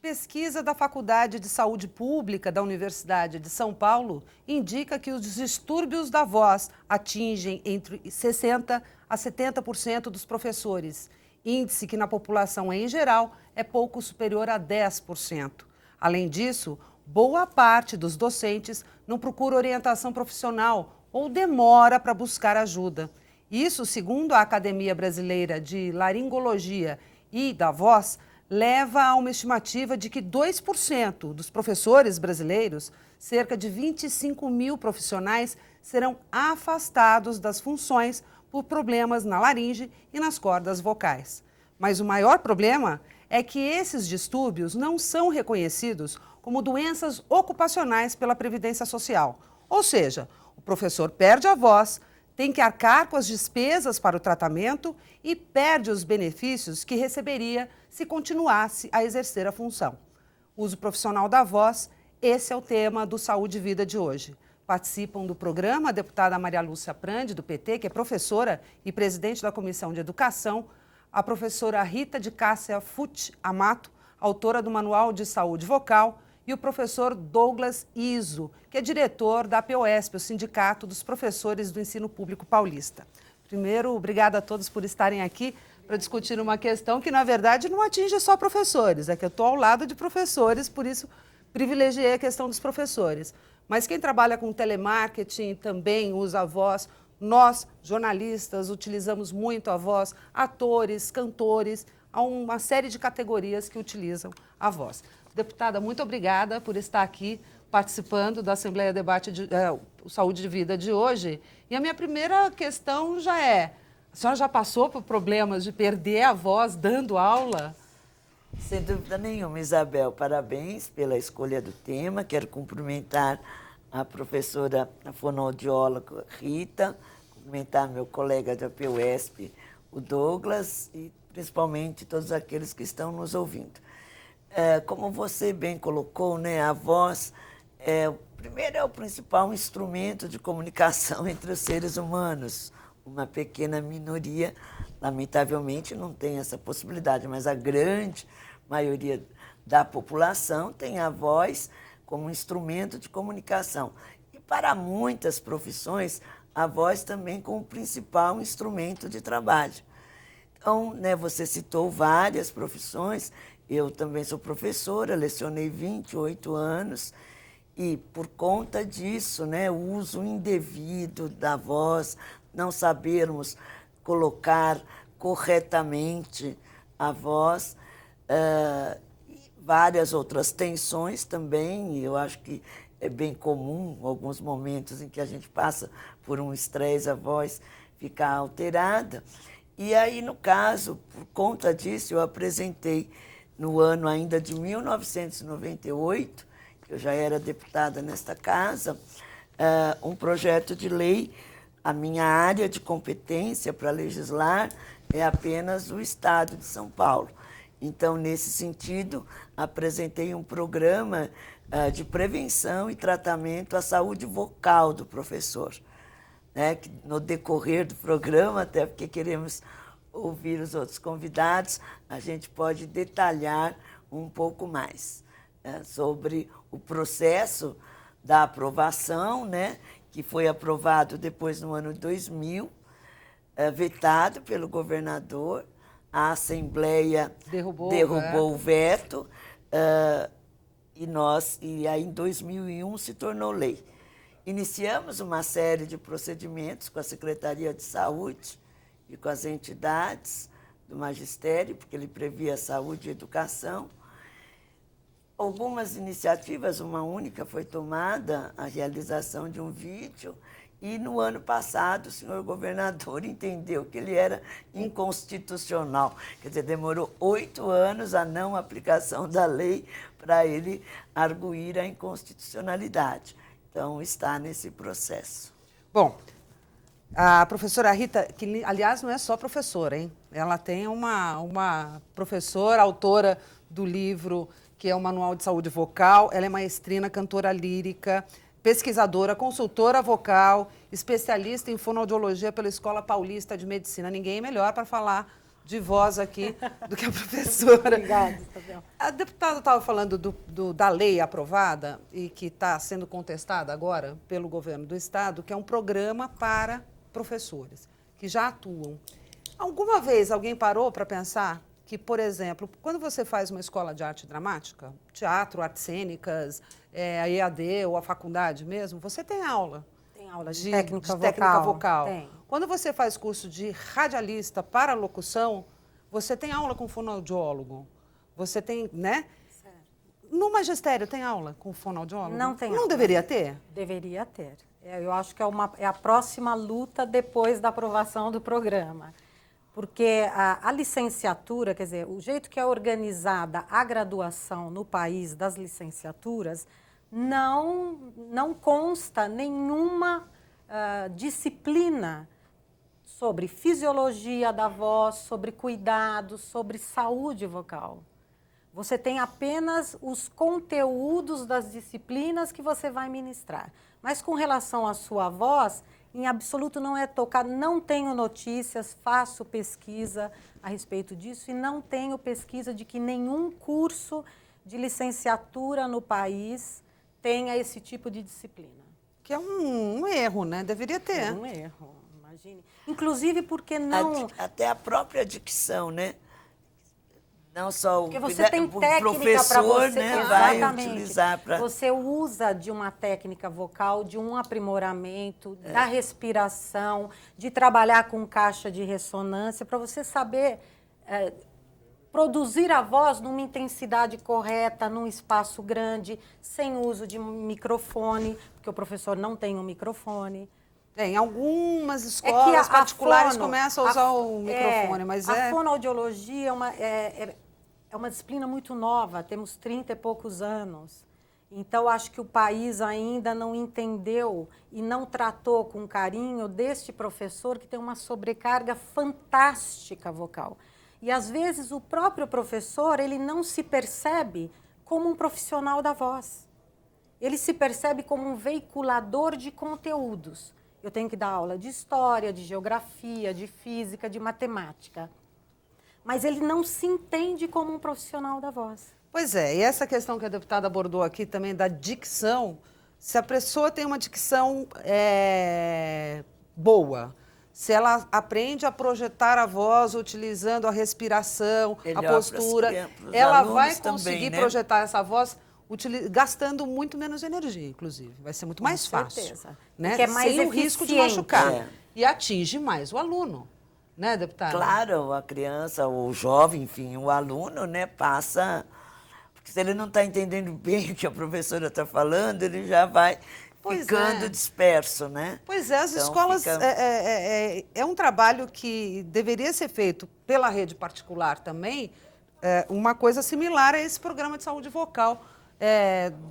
Pesquisa da Faculdade de Saúde Pública da Universidade de São Paulo indica que os distúrbios da voz atingem entre 60% a 70% dos professores, índice que na população em geral é pouco superior a 10%. Além disso, boa parte dos docentes não procura orientação profissional ou demora para buscar ajuda. Isso, segundo a Academia Brasileira de Laringologia e da Voz, leva a uma estimativa de que 2% dos professores brasileiros, cerca de 25 mil profissionais, serão afastados das funções por problemas na laringe e nas cordas vocais. Mas o maior problema é que esses distúrbios não são reconhecidos como doenças ocupacionais pela Previdência Social. Ou seja, o professor perde a voz, tem que arcar com as despesas para o tratamento e perde os benefícios que receberia se continuasse a exercer a função. Uso profissional da voz, esse é o tema do Saúde e Vida de hoje. Participam do programa a deputada Maria Lúcia Prandi, do PT, que é professora e presidente da Comissão de Educação, a professora Rita de Cássia Fucci Amato, autora do Manual de Saúde Vocal, e o professor Douglas Iso, que é diretor da POSP, o Sindicato dos Professores do Ensino Público Paulista. Primeiro, obrigada a todos por estarem aqui para discutir uma questão que, na verdade, não atinge só professores. É que eu estou ao lado de professores, por isso privilegiei a questão dos professores. Mas quem trabalha com telemarketing também usa a voz. Nós, jornalistas, utilizamos muito a voz, atores, cantores, há uma série de categorias que utilizam a voz. Deputada, muito obrigada por estar aqui participando da Assembleia Debate Saúde de Vida de hoje. E a minha primeira questão já é, a senhora já passou por problemas de perder a voz dando aula? Sem dúvida nenhuma, Isabel. Parabéns pela escolha do tema. Quero cumprimentar a professora a fonoaudióloga Rita, cumprimentar meu colega da PUESP, o Douglas, e principalmente todos aqueles que estão nos ouvindo. Como você bem colocou, né, a voz primeiro é o principal instrumento de comunicação entre os seres humanos. Uma pequena minoria, lamentavelmente, não tem essa possibilidade, mas a grande maioria da população tem a voz como instrumento de comunicação. E para muitas profissões, a voz também como principal instrumento de trabalho. Então, né, você citou várias profissões. Eu também sou professora, lecionei 28 anos e, por conta disso, né, o uso indevido da voz, não sabermos colocar corretamente a voz, várias outras tensões também. Eu acho que é bem comum, alguns momentos em que a gente passa por um estresse, a voz fica alterada. E aí, no caso, por conta disso, eu apresentei no ano ainda de 1998, que eu já era deputada nesta casa, um projeto de lei. A minha área de competência para legislar é apenas o Estado de São Paulo. Então, nesse sentido, apresentei um programa de prevenção e tratamento à saúde vocal do professor, né? Que no decorrer do programa, até porque queremos ouvir os outros convidados, a gente pode detalhar um pouco mais sobre o processo da aprovação, né, que foi aprovado depois no ano 2000, vetado pelo governador, a Assembleia derrubou o veto, e aí em 2001 se tornou lei. Iniciamos uma série de procedimentos com a Secretaria de Saúde e com as entidades do magistério, porque ele previa saúde e educação. Algumas iniciativas, uma única foi tomada, a realização de um vídeo, e no ano passado o senhor governador entendeu que ele era inconstitucional. Quer dizer, demorou 8 anos a não aplicação da lei para ele arguir a inconstitucionalidade. Então, está nesse processo. Bom, a professora Rita, que aliás não é só professora, hein? Ela tem uma professora, autora do livro que é o Manual de Saúde Vocal. Ela é maestrina, cantora lírica, pesquisadora, consultora vocal, especialista em fonoaudiologia pela Escola Paulista de Medicina. Ninguém é melhor para falar de voz aqui do que a professora. Obrigada, Isabel. A deputada estava falando da lei aprovada e que está sendo contestada agora pelo governo do estado, que é um programa para professores que já atuam. Alguma vez alguém parou para pensar que, por exemplo, quando você faz uma escola de arte dramática, teatro, artes cênicas, a EAD ou a faculdade mesmo, você tem aula. Tem aula de técnica vocal. Tem. Quando você faz curso de radialista para locução, você tem aula com fonoaudiólogo. Você tem, né? Certo. No magistério tem aula com fonoaudiólogo? Não tem Não aula. deveria ter? Deveria ter. Eu acho que é a próxima luta depois da aprovação do programa. Porque a licenciatura, quer dizer, o jeito que é organizada a graduação no país das licenciaturas, não consta nenhuma disciplina sobre fisiologia da voz, sobre cuidados, sobre saúde vocal. Você tem apenas os conteúdos das disciplinas que você vai ministrar. Mas com relação à sua voz, em absoluto não é tocado. Não tenho notícias, faço pesquisa a respeito disso e não tenho pesquisa de que nenhum curso de licenciatura no país tenha esse tipo de disciplina. Que é um erro, né? Deveria ter. É um erro, imagine. Inclusive porque não... Até a própria dicção, né? Não só porque você tem técnica professor, para você, né, vai exatamente. utilizar para... Você usa de uma técnica vocal, de um aprimoramento, da respiração, de trabalhar com caixa de ressonância, para você saber produzir a voz numa intensidade correta, num espaço grande, sem uso de microfone, porque o professor não tem um microfone. Em algumas escolas particulares começam a usar o microfone, mas a fonoaudiologia é uma disciplina muito nova, temos 30 e poucos anos. Então, acho que o país ainda não entendeu e não tratou com carinho deste professor que tem uma sobrecarga fantástica vocal. E, às vezes, o próprio professor, ele não se percebe como um profissional da voz. Ele se percebe como um veiculador de conteúdos. Eu tenho que dar aula de história, de geografia, de física, de matemática. Mas ele não se entende como um profissional da voz. Pois é, e essa questão que a deputada abordou aqui também da dicção, se a pessoa tem uma dicção boa, se ela aprende a projetar a voz utilizando a respiração, a postura, ela vai conseguir também, né, projetar essa voz gastando muito menos energia, inclusive. Vai ser muito mais fácil. Certeza. Né? Porque é mais sem o risco de machucar. É. E atinge mais o aluno, né, deputada? Claro, a criança, o jovem, enfim, o aluno, né, passa... Porque se ele não está entendendo bem o que a professora está falando, ele já vai ficando disperso, né? Pois é, as então, escolas... É um trabalho que deveria ser feito pela rede particular também, uma coisa similar a esse programa de saúde vocal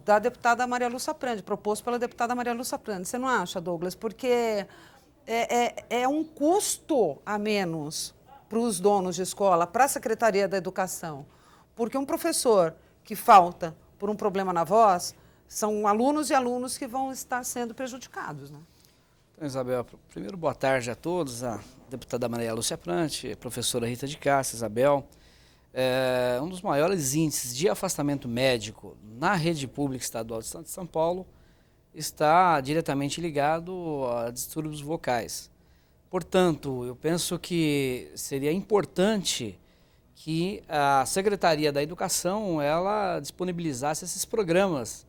da deputada Maria Lúcia Prandi, proposto pela deputada Maria Lúcia Prandi. Você não acha, Douglas? Porque é um custo a menos para os donos de escola, para a Secretaria da Educação. Porque um professor que falta por um problema na voz, são alunos e alunos que vão estar sendo prejudicados, né? Então, Isabel, primeiro, boa tarde a todos, a deputada Maria Lúcia Prandi, a professora Rita de Cássia, Isabel. Um dos maiores índices de afastamento médico na rede pública estadual do Estado de São Paulo está diretamente ligado a distúrbios vocais. Portanto, eu penso que seria importante que a Secretaria da Educação ela disponibilizasse esses programas.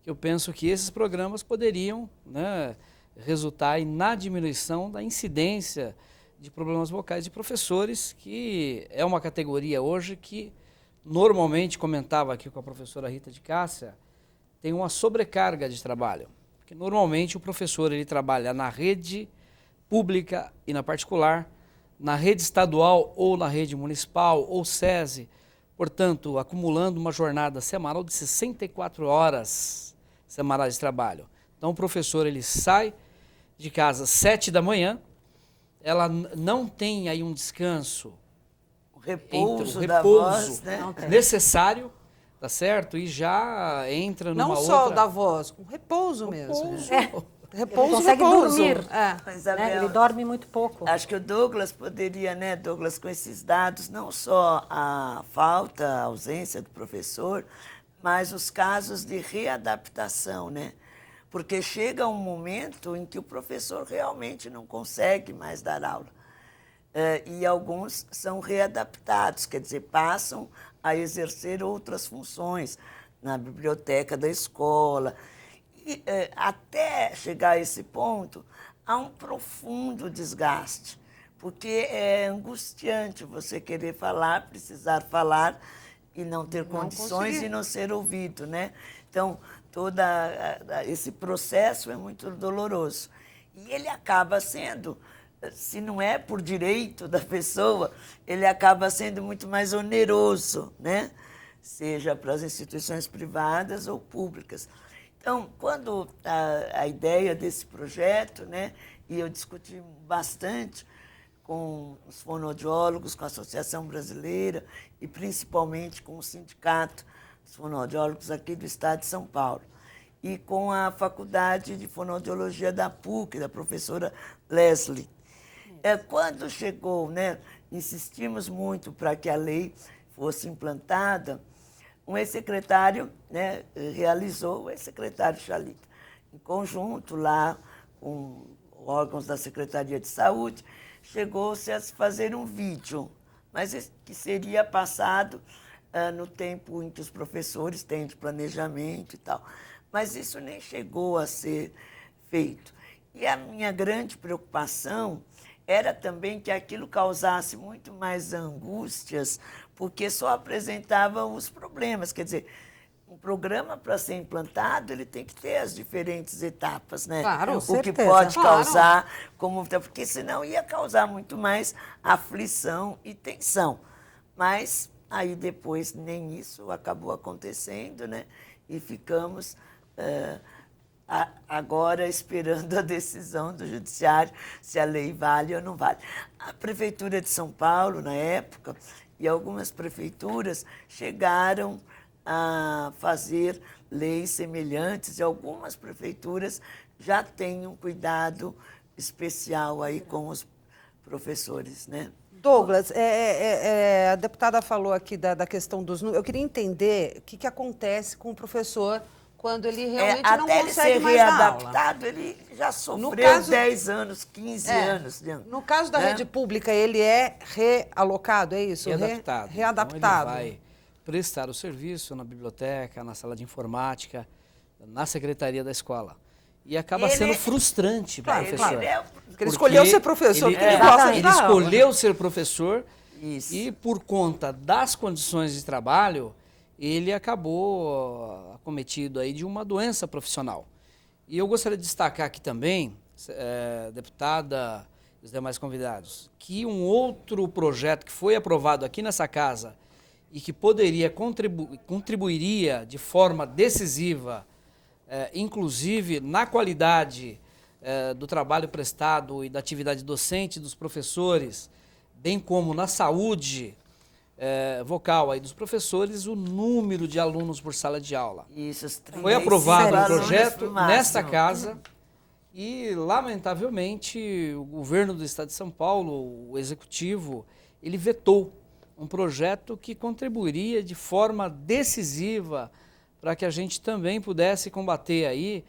Eu penso que esses programas poderiam, né, resultar na diminuição da incidência de problemas vocais de professores, que é uma categoria hoje que normalmente, comentava aqui com a professora Rita de Cássia, tem uma sobrecarga de trabalho. Porque normalmente o professor ele trabalha na rede pública e na particular, na rede estadual ou na rede municipal ou SESI, portanto, acumulando uma jornada semanal de 64 horas semanais de trabalho. Então o professor ele sai de casa às 7 da manhã, ela não tem aí um descanso, o repouso da voz, né, necessário, tá certo? E já entra numa outra... Não só da voz, o repouso mesmo. Repouso, Ele consegue repouso. dormir. É. Isabel, Né? Ele dorme muito pouco. acho que o Douglas poderia, né, Douglas, com esses dados, não só a falta, a ausência do professor, mas os casos de readaptação, né? Porque chega um momento em que o professor realmente não consegue mais dar aula. E alguns são readaptados, quer dizer, passam a exercer outras funções na biblioteca da escola. E, até chegar a esse ponto, há um profundo desgaste, porque é angustiante você querer falar, precisar falar e não ter condições conseguir. e não ser ouvido, né? Então, todo esse processo é muito doloroso. E ele acaba sendo, se não é por direito da pessoa, ele acaba sendo muito mais oneroso, né? Seja para as instituições privadas ou públicas. Então, quando a ideia desse projeto, né, e eu discuti bastante com os fonoaudiólogos, com a Associação Brasileira e principalmente com o Sindicato dos Fonoaudiólogos aqui do Estado de São Paulo, e com a Faculdade de Fonoaudiologia da PUC, da professora Leslie. Quando chegou, né, insistimos muito para que a lei fosse implantada, um ex-secretário, né, realizou, o ex-secretário Chalita, em conjunto lá com órgãos da Secretaria de Saúde, chegou-se a se fazer um vídeo, mas que seria passado no tempo em que os professores têm de planejamento e tal. Mas isso nem chegou a ser feito. E a minha grande preocupação era também que aquilo causasse muito mais angústias, porque só apresentava os problemas. Quer dizer, um programa, para ser implantado, ele tem que ter as diferentes etapas, né? Claro, o certeza. que pode Claro. causar, porque senão ia causar muito mais aflição e tensão. Mas aí depois nem isso acabou acontecendo, né? E ficamos agora esperando a decisão do judiciário se a lei vale ou não vale. A Prefeitura de São Paulo, na época, e algumas prefeituras chegaram a fazer leis semelhantes, e algumas prefeituras já têm um cuidado especial aí com os professores, né? Douglas, a deputada falou aqui da questão dos números. Eu queria entender o que acontece com o professor quando ele realmente não até consegue ele ser mais dar aula. readaptado, ele já sofreu caso- 10 anos, 15 anos. No caso da né? rede pública, ele é realocado, é isso? Readaptado. Readaptado. Então, ele vai prestar o serviço na biblioteca, na sala de informática, na secretaria da escola. E acaba Ele sendo é- frustrante para o Claro, professor. ele é- Porque ele escolheu ser professor, porque ele gosta de Ele dar aula. escolheu ser professor Isso. e, por conta das condições de trabalho, ele acabou acometido aí de uma doença profissional. E eu gostaria de destacar aqui também, deputada e os demais convidados, que um outro projeto que foi aprovado aqui nessa casa e que poderia contribuiria de forma decisiva, inclusive na qualidade do trabalho prestado e da atividade docente dos professores, bem como na saúde vocal aí dos professores, o número de alunos por sala de aula. Isso, os Foi 35 aprovado um alunos projeto no máximo. nesta casa e, lamentavelmente, o governo do Estado de São Paulo, o executivo, ele vetou um projeto que contribuiria de forma decisiva para que a gente também pudesse combater aí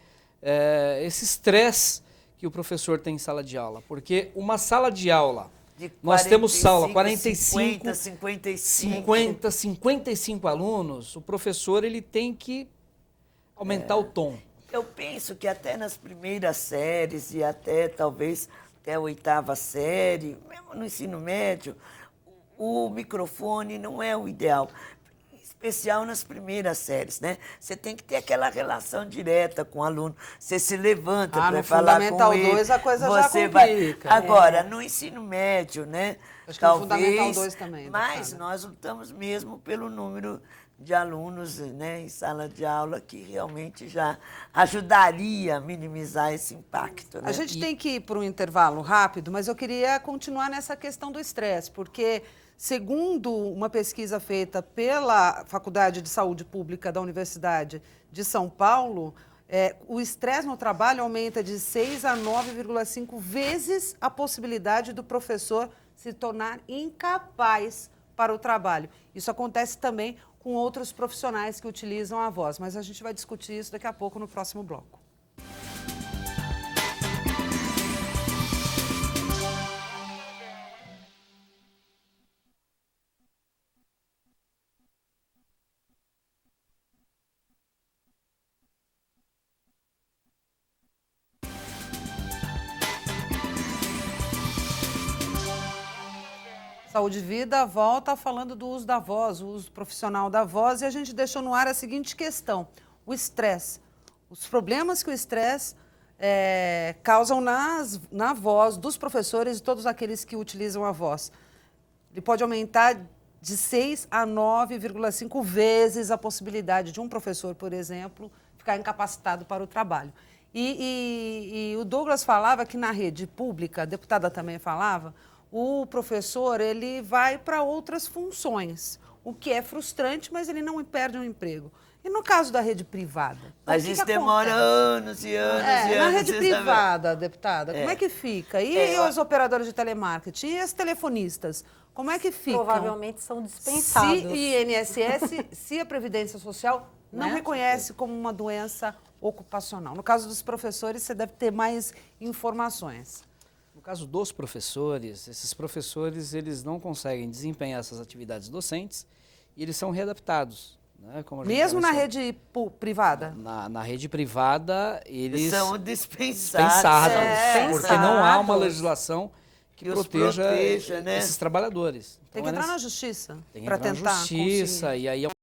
esse estresse que o professor tem em sala de aula. Porque uma sala de aula, De nós temos sala 45, 50, 55 alunos, o professor ele tem que aumentar o tom. Eu penso que até nas primeiras séries e até talvez até a 8ª série, mesmo no ensino médio, o microfone não é o ideal. Em especial nas primeiras séries, né? Você tem que ter aquela relação direta com o aluno. Você se levanta para no falar Fundamental com ele. 2 a coisa já você complica. Agora, no ensino médio, né? Acho que no talvez, Fundamental 2 também, mas deputada. nós lutamos mesmo pelo número de alunos, né, em sala de aula, que realmente já ajudaria a minimizar esse impacto. Né? A gente tem que ir para um intervalo rápido, mas eu queria continuar nessa questão do estresse, porque, segundo uma pesquisa feita pela Faculdade de Saúde Pública da Universidade de São Paulo, O estresse no trabalho aumenta de 6 a 9,5 vezes a possibilidade do professor se tornar incapaz para o trabalho. Isso acontece também com outros profissionais que utilizam a voz, mas a gente vai discutir isso daqui a pouco no próximo bloco. Saúde e Vida volta falando do uso da voz, o uso profissional da voz, e a gente deixou no ar a seguinte questão: o estresse. Os problemas que o estresse causam na voz dos professores e todos aqueles que utilizam a voz. Ele pode aumentar de 6 a 9,5 vezes a possibilidade de um professor, por exemplo, ficar incapacitado para o trabalho. E o Douglas falava que na rede pública, a deputada também falava, o professor ele vai para outras funções, o que é frustrante, mas ele não perde o emprego. E no caso da rede privada? Mas isso demora anos e anos e anos. Na rede privada, deputada, como é que fica? E os operadores de telemarketing? E as telefonistas? Como é que ficam? Provavelmente são dispensados. Se o INSS, se a Previdência Social não reconhece como uma doença ocupacional. No caso dos professores, você deve ter mais informações. No caso dos professores, esses professores eles não conseguem desempenhar essas atividades docentes e eles são readaptados. Né? Como Mesmo na rede privada? Na rede privada, eles são dispensados. Porque não há uma legislação que proteja né? esses trabalhadores. Tem que entrar na justiça para para tentar justiça, conseguir. E aí